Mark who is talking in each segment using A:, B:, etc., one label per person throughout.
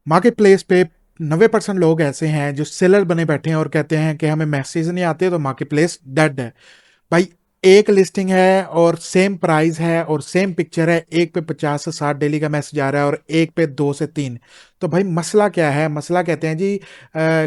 A: Market place पे 90% लोग ऐसे हैं जो सेलर बने बैठे हैं और कहते हैं कि हमें मैसेज नहीं आते तो मार्केट प्लेस डेड है। भाई, एक लिस्टिंग है और सेम प्राइस है और सेम पिक्चर है, एक पे 50 से 60 डेली का मैसेज आ रहा है और एक पे 2 से 3। तो भाई मसला क्या है? मसला कहते हैं जी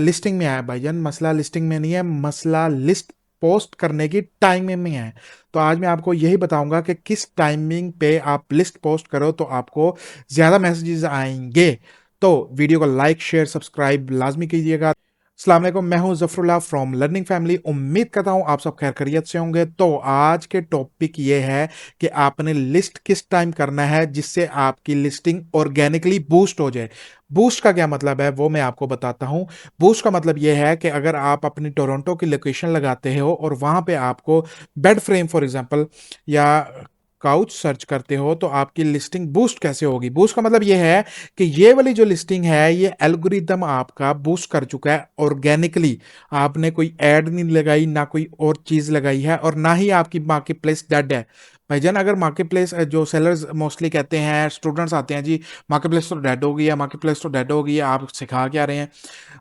A: लिस्टिंग में आया भाईजान। मसला लिस्टिंग में नहीं है, मसला लिस्ट पोस्ट करने की टाइमिंग में है। तो आज मैं आपको यही बताऊंगा कि किस टाइमिंग पे आप लिस्ट पोस्ट करो तो आपको ज्यादा मैसेजेस आएंगे। तो वीडियो को लाइक शेयर सब्सक्राइब लाजमी कीजिएगा। अस्सलाम वालेकुम, मैं हूं जफरुल्लाह फ्रॉम लर्निंग फैमिली। उम्मीद करता हूं आप सब खैर खैरियत से होंगे। तो आज के टॉपिक ये है कि आपने लिस्ट किस टाइम करना है जिससे आपकी लिस्टिंग ऑर्गेनिकली बूस्ट हो जाए। बूस्ट का क्या मतलब है वो मैं आपको बताता हूं। बूस्ट का मतलब यह है कि अगर आप अपनी टोरंटो की लोकेशन लगाते हो और वहां पे आपको बेड फ्रेम फॉर एग्जांपल या काउच सर्च करते हो तो आपकी लिस्टिंग बूस्ट कैसे होगी। बूस्ट का मतलब यह है कि ये वाली जो लिस्टिंग है ये एल्गोरिदम आपका बूस्ट कर चुका है ऑर्गेनिकली। आपने कोई ऐड नहीं लगाई, ना कोई और चीज लगाई है, और ना ही आपकी मार्केट प्लेस डेड है। भाईजान, अगर मार्केट प्लेस जो सेलर्स मोस्टली कहते हैं, स्टूडेंट्स आते हैं जी मार्केट प्लेस तो डेड हो गई है, मार्केट प्लेस तो डेड हो गई है, आप सिखा क्या रहे हैं?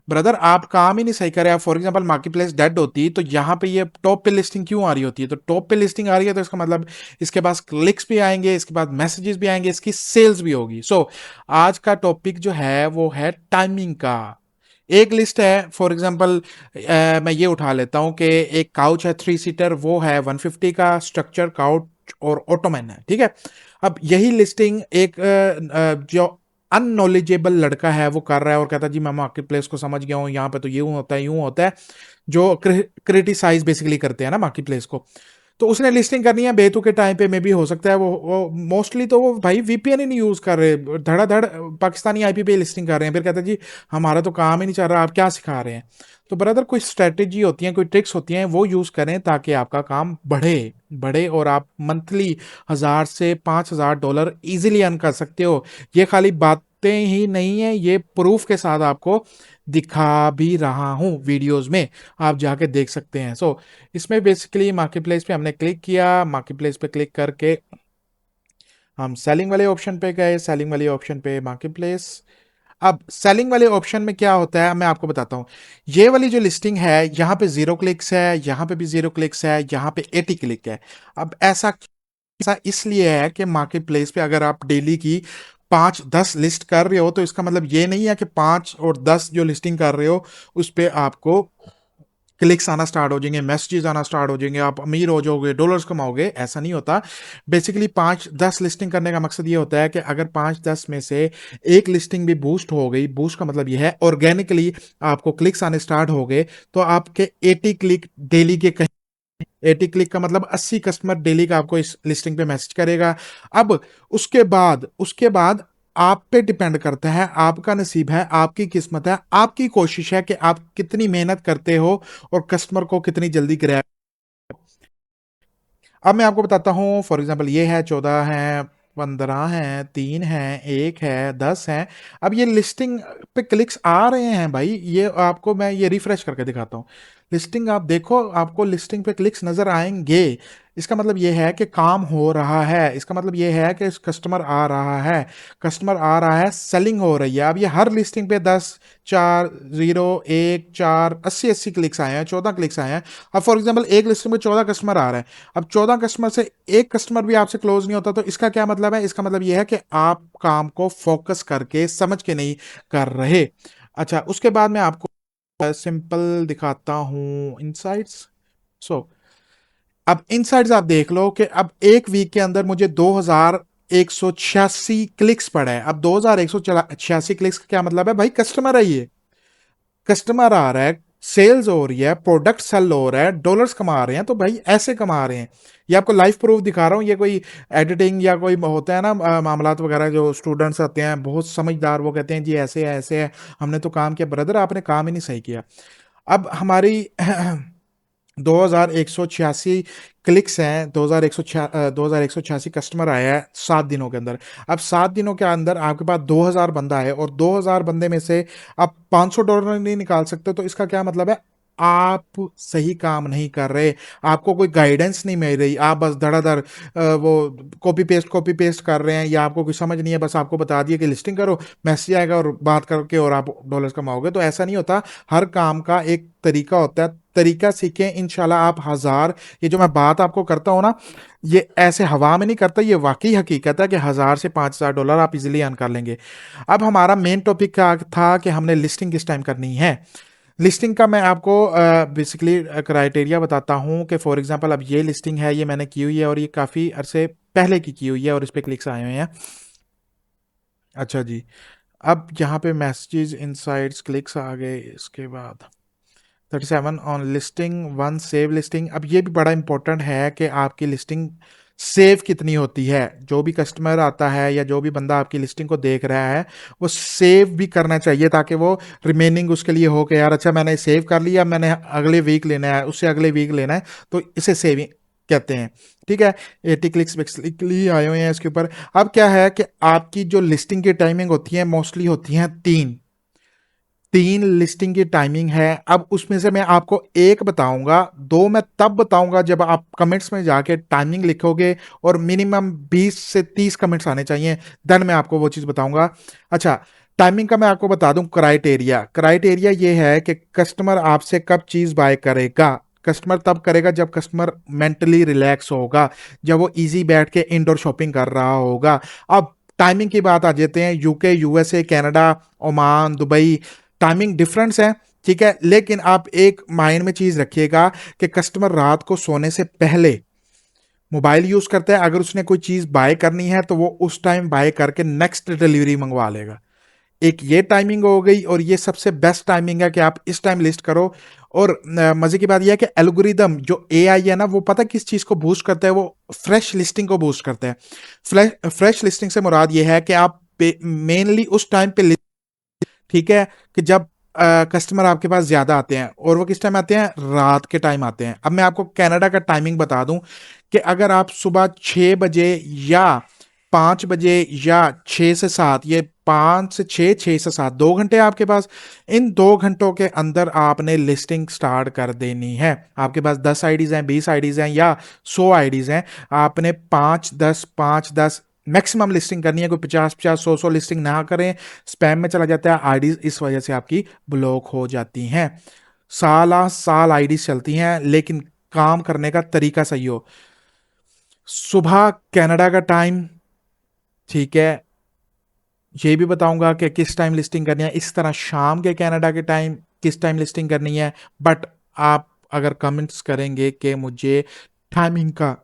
A: ब्रदर, आप काम ही नहीं सही कर रहे। आप for example market place dead होती तो यहाँ पे ये टॉप पे लिस्टिंग क्यों आ रही होती है? तो टॉप पे लिस्टिंग आ रही है तो इसका मतलब इसके पास क्लिक्स भी आएंगे, इसके बाद मैसेजेस भी आएंगे, इसकी सेल्स भी होगी। सो आज का टॉपिक जो है वो है टाइमिंग का। एक लिस्ट है फॉर एग्जांपल, मैं ये उठा लेता हूं कि एक काउच है 3 सीटर, वो है 150 का स्ट्रक्चर काउच और ऑटोमैन है, ठीक है। अब यही लिस्टिंग एक जो अननॉलेजेबल लड़का है वो कर रहा है और कहता है जी मैं मार्केट प्लेस को समझ गया हूँ, यहाँ पे तो यूं होता है यूं होता है, जो क्रिटिसाइज बेसिकली करते हैं ना मार्केट प्लेस को। तो उसने लिस्टिंग करनी है बेतु के टाइम पे, में भी हो सकता है वो मोस्टली तो वो भाई वीपीएन ही नहीं यूज कर रहे, धड़ाधड़ पाकिस्तानी आईपी पे लिस्टिंग कर रहे हैं। फिर कहते हैं जी हमारा तो काम ही नहीं चल रहा, आप क्या सिखा रहे हैं? तो ब्रदर, कोई स्ट्रेटेजी होती है, कोई ट्रिक्स होती हैं, वो यूज करें ताकि आपका काम बढ़े बढ़े और आप मंथली 1000 से 5000 डॉलर इजीली अर्न कर सकते हो। ये खाली बातें ही नहीं है, ये प्रूफ के साथ आपको दिखा भी रहा हूं वीडियोस में, आप जाके देख सकते हैं। सो इसमें बेसिकली मार्केट प्लेस पे हमने क्लिक किया, मार्केट प्लेस पे क्लिक करके हम सेलिंग वाले ऑप्शन पे गए, सेलिंग वाले ऑप्शन पे मार्केट प्लेस। अब सेलिंग वाले ऑप्शन में क्या होता है मैं आपको बताता हूं। ये वाली जो लिस्टिंग है यहाँ पे 0 क्लिक्स है, यहाँ पे भी 0 क्लिक्स है, यहाँ पे 80 क्लिक है। अब ऐसा इसलिए है कि मार्केट प्लेस पे अगर आप डेली की 5-10 लिस्ट कर रहे हो तो इसका मतलब ये नहीं है कि 5 और 10 जो लिस्टिंग कर रहे हो उस पर आपको क्लिक्स आना स्टार्ट हो जाएंगे, मैसेजेस आना स्टार्ट हो जाएंगे, आप अमीर हो जाओगे, डॉलर्स कमाओगे। ऐसा नहीं होता। बेसिकली 5-10 लिस्टिंग करने का मकसद ये होता है कि अगर 5-10 में से एक लिस्टिंग भी बूस्ट हो गई, बूस्ट का मतलब ये है ऑर्गेनिकली आपको क्लिक्स आने स्टार्ट हो गए, तो आपके 80 क्लिक डेली के, 80 क्लिक का मतलब 80 कस्टमर डेली का आपको इस लिस्टिंग पे मैसेज करेगा। अब उसके बाद आप पे डिपेंड करता है, आपका नसीब है, आपकी किस्मत है, आपकी कोशिश है कि आप कितनी मेहनत करते हो और कस्टमर को कितनी जल्दी ग्रैब। अब मैं आपको बताता हूँ, फॉर एग्जांपल ये है 14 है, 15 है, 3 है, 1 है, 10 है। अब ये लिस्टिंग पे क्लिक्स आ रहे हैं भाई, ये आपको मैं ये रिफ्रेश करके दिखाता हूँ। लिस्टिंग आप देखो, आपको लिस्टिंग पे क्लिक्स नजर आएंगे। इसका मतलब ये है कि काम हो रहा है, इसका मतलब ये है कि कस्टमर आ रहा है, कस्टमर आ रहा है, सेलिंग हो रही है। अब ये हर लिस्टिंग पे 10, 4, 0, 1, 4, 80 क्लिक्स आए हैं, 14 क्लिक्स आए हैं। अब फॉर एग्जाम्पल एक लिस्टिंग में 14 कस्टमर आ रहे हैं, अब 14 कस्टमर से एक कस्टमर भी आपसे क्लोज नहीं होता, तो इसका क्या मतलब है? इसका मतलब यह है कि आप काम को फोकस करके समझ के नहीं कर रहे। अच्छा, उसके बाद मैं आपको सिंपल दिखाता हूं इनसाइट्स। सो अब इनसाइट्स आप देख लो कि अब एक वीक के अंदर मुझे 2186 क्लिक्स पड़ा है। अब 2186 क्लिक्स का क्या मतलब है? भाई कस्टमर है, ये कस्टमर आ रहा है, सेल्स हो रही है, प्रोडक्ट सेल हो रहा है, डॉलर्स कमा रहे हैं। तो भाई ऐसे कमा रहे हैं, ये आपको लाइव प्रूफ दिखा रहा हूँ। ये कोई एडिटिंग या कोई होता है ना मामलात वगैरह, जो स्टूडेंट्स आते हैं बहुत समझदार, वो कहते हैं जी ऐसे है ऐसे है, हमने तो काम किया। ब्रदर, आपने काम ही नहीं सही किया। अब हमारी 2186 क्लिक्स हैं, 2186 कस्टमर आया है 7 दिनों के अंदर। अब 7 दिनों के अंदर आपके पास 2000 बंदा है और 2000 बंदे में से आप $500 नहीं निकाल सकते, तो इसका क्या मतलब है? आप सही काम नहीं कर रहे, आपको कोई गाइडेंस नहीं मिल रही, आप बस धड़ाधड़ वो कॉपी पेस्ट कर रहे हैं, या आपको कुछ समझ नहीं है, बस आपको बता दिया कि लिस्टिंग करो, मैसेज आएगा और बात करके और आप डॉलर्स कमाओगे। तो ऐसा नहीं होता, हर काम का एक तरीका होता है, तरीका सीखें, इंशाल्लाह आप हजार, ये जो मैं बात आपको करता हूँ ना, ये ऐसे हवा में नहीं करता, ये वाकई हकीकत है कि 1,000 से 5,000 डॉलर आप इजीली अर्न कर लेंगे। अब हमारा मेन टॉपिक क्या था कि हमने लिस्टिंग किस टाइम करनी है। लिस्टिंग का मैं आपको बेसिकली क्राइटेरिया बताता हूँ कि फॉर एग्जांपल अब ये लिस्टिंग है, ये मैंने की हुई है और ये काफ़ी अरसे पहले की हुई है और इस पर क्लिक्स आए हुए हैं। अच्छा जी, अब यहाँ पे मैसेजेस इनसाइट्स क्लिक्स आ गए, इसके बाद 37 on listing one save listing. अब ये भी बड़ा इंपॉर्टेंट है कि आपकी लिस्टिंग सेव कितनी होती है। जो भी कस्टमर आता है या जो भी बंदा आपकी लिस्टिंग को देख रहा है, वो सेव भी करना चाहिए, ताकि वो रिमेनिंग उसके लिए हो कि यार अच्छा मैंने सेव कर लिया, मैंने अगले वीक लेना है, उससे अगले वीक लेना है, तो इसे सेविंग कहते हैं। ठीक है, 80 क्लिक्स बेसिकली आए हुए हैं इसके ऊपर। अब क्या है कि आपकी जो लिस्टिंग की टाइमिंग होती है मोस्टली होती हैं तीन लिस्टिंग की टाइमिंग है। अब उसमें से मैं आपको एक बताऊंगा, दो मैं तब बताऊंगा जब आप कमेंट्स में जाके टाइमिंग लिखोगे और मिनिमम 20 से 30 कमेंट्स आने चाहिए, देन मैं आपको वो चीज़ बताऊंगा। अच्छा, टाइमिंग का मैं आपको बता दूं क्राइटेरिया ये है कि कस्टमर आपसे कब चीज़ बाय करेगा। कस्टमर तब करेगा जब कस्टमर मेंटली रिलैक्स होगा, जब वो इजी बैठ के इंडोर शॉपिंग कर रहा होगा। अब टाइमिंग की बात आ जाते हैं, UK, USA, Canada, Oman, Dubai, timing difference है। ठीक है, लेकिन आप एक माइंड में चीज रखिएगा कि कस्टमर रात को सोने से पहले मोबाइल यूज करता है, अगर उसने कोई चीज बाय करनी है तो वो उस टाइम बाय करके नेक्स्ट डिलीवरी मंगवा लेगा। एक ये टाइमिंग हो गई, और ये सबसे बेस्ट टाइमिंग है कि आप इस टाइम लिस्ट करो। और मजे की बात यह है कि एल्गोरिदम जो एआई है ना, वो पता किस चीज को बूस्ट करता है, वो फ्रेश लिस्टिंग को बूस्ट करता है। फ्रेश लिस्टिंग से मुराद ये है कि आप मेनली उस टाइम पे, ठीक है, कि जब कस्टमर आपके पास ज्यादा आते हैं, और वो किस टाइम आते हैं, रात के टाइम आते हैं। अब मैं आपको कनाडा का टाइमिंग बता दूं कि अगर आप सुबह 6 बजे या 5 बजे या 6 से 7, ये 5 से 6, 6 से 7, 2 घंटे आपके पास, इन 2 घंटों के अंदर आपने लिस्टिंग स्टार्ट कर देनी है। आपके पास 10 आईडीज हैं, 20 आईडीज हैं या 100 आईडीज हैं, आपने 5-10 मैक्सिमम लिस्टिंग करनी है। कोई 50-50, 100-100 लिस्टिंग ना करें, स्पैम में चला जाता है आईडी, इस वजह से आपकी ब्लॉक हो जाती हैं। साल साल आईडी चलती हैं, लेकिन काम करने का तरीका सही हो। सुबह कनाडा का टाइम, ठीक है, ये भी बताऊंगा कि किस टाइम लिस्टिंग करनी है, इस तरह शाम के कनाडा के टाइम किस टाइम लिस्टिंग करनी है। बट आप अगर कमेंट्स करेंगे कि मुझे टाइमिंग का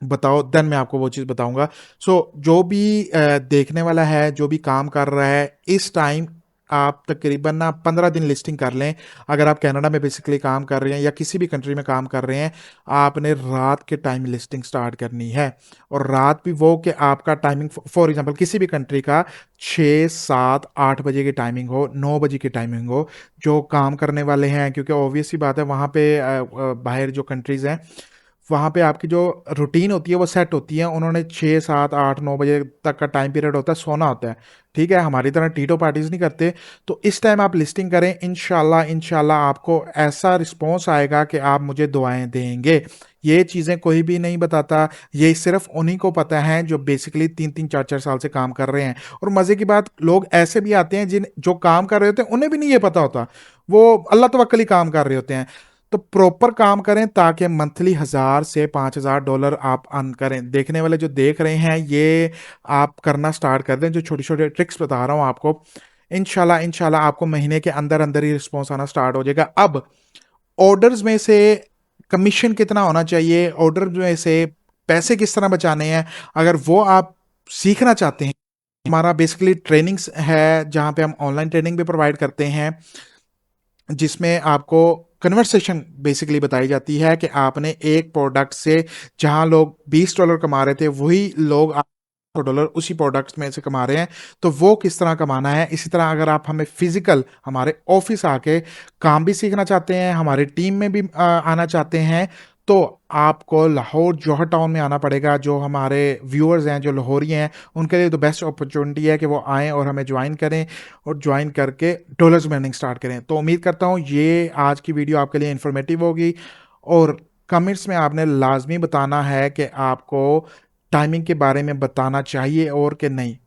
A: बताओ, देन मैं आपको वो चीज़ बताऊंगा। जो भी देखने वाला है, जो भी काम कर रहा है इस टाइम, आप तकरीबन ना 15 दिन लिस्टिंग कर लें। अगर आप कनाडा में बेसिकली काम कर रहे हैं या किसी भी कंट्री में काम कर रहे हैं, आपने रात के टाइम लिस्टिंग स्टार्ट करनी है। और रात भी वो कि आपका टाइमिंग फॉर एग्जांपल किसी भी कंट्री का 6, 7, 8 बजे की टाइमिंग हो, 9 बजे की टाइमिंग हो, जो काम करने वाले हैं, क्योंकि ऑब्वियस सी बात है वहाँ पे बाहर जो कंट्रीज़ हैं, वहाँ पे आपकी जो रूटीन होती है वो सेट होती है, उन्होंने 6, 7, 8, 9 बजे तक का टाइम पीरियड होता है, सोना होता है। ठीक है, हमारी तरह टीटो पार्टीज नहीं करते। तो इस टाइम आप लिस्टिंग करें, इंशाल्लाह आपको ऐसा रिस्पॉन्स आएगा कि आप मुझे दुआएं देंगे। ये चीज़ें कोई भी नहीं बताता, ये सिर्फ उन्हीं को पता है जो बेसिकली 3-3, 4-4 साल से काम कर रहे हैं। और मज़े की बात, लोग ऐसे भी आते हैं जिन जो काम कर रहे होते हैं उन्हें भी नहीं ये पता होता, वो अल्लाह तवक्कल ही काम कर रहे होते हैं। तो प्रॉपर काम करें ताकि मंथली 1,000 से 5,000 डॉलर आप अर्न करें। देखने वाले जो देख रहे हैं, ये आप करना स्टार्ट कर दें, जो छोटे छोटे ट्रिक्स बता रहा हूँ आपको। इंशाल्लाह आपको महीने के अंदर अंदर ही रिस्पॉन्स आना स्टार्ट हो जाएगा। अब ऑर्डर्स में से कमीशन कितना होना चाहिए, ऑर्डर में से पैसे किस तरह बचाने हैं, अगर वो आप सीखना चाहते हैं, हमारा बेसिकली ट्रेनिंग्स है जहाँ पे हम ऑनलाइन ट्रेनिंग भी प्रोवाइड करते हैं, जिसमें आपको कन्वर्सेशन बेसिकली बताई जाती है कि आपने एक प्रोडक्ट से, जहां लोग $20 कमा रहे थे, वही लोग $100 उसी प्रोडक्ट्स में से कमा रहे हैं। तो वो किस तरह कमाना है। इसी तरह अगर आप हमें फिजिकल हमारे ऑफिस आके काम भी सीखना चाहते हैं, हमारी टीम में भी आना चाहते हैं, तो आपको लाहौर जौहर टाउन में आना पड़ेगा। जो हमारे व्यूअर्स हैं, जो लाहौरी हैं, उनके लिए तो बेस्ट अपॉर्चुनिटी है कि वो आएँ और हमें जॉइन करें और जॉइन करके डॉलर्स में अर्निंग स्टार्ट करें। तो उम्मीद करता हूँ ये आज की वीडियो आपके लिए इन्फॉर्मेटिव होगी और कमेंट्स में आपने लाज़मी बताना है कि आपको टाइमिंग के बारे में बताना चाहिए और कि नहीं।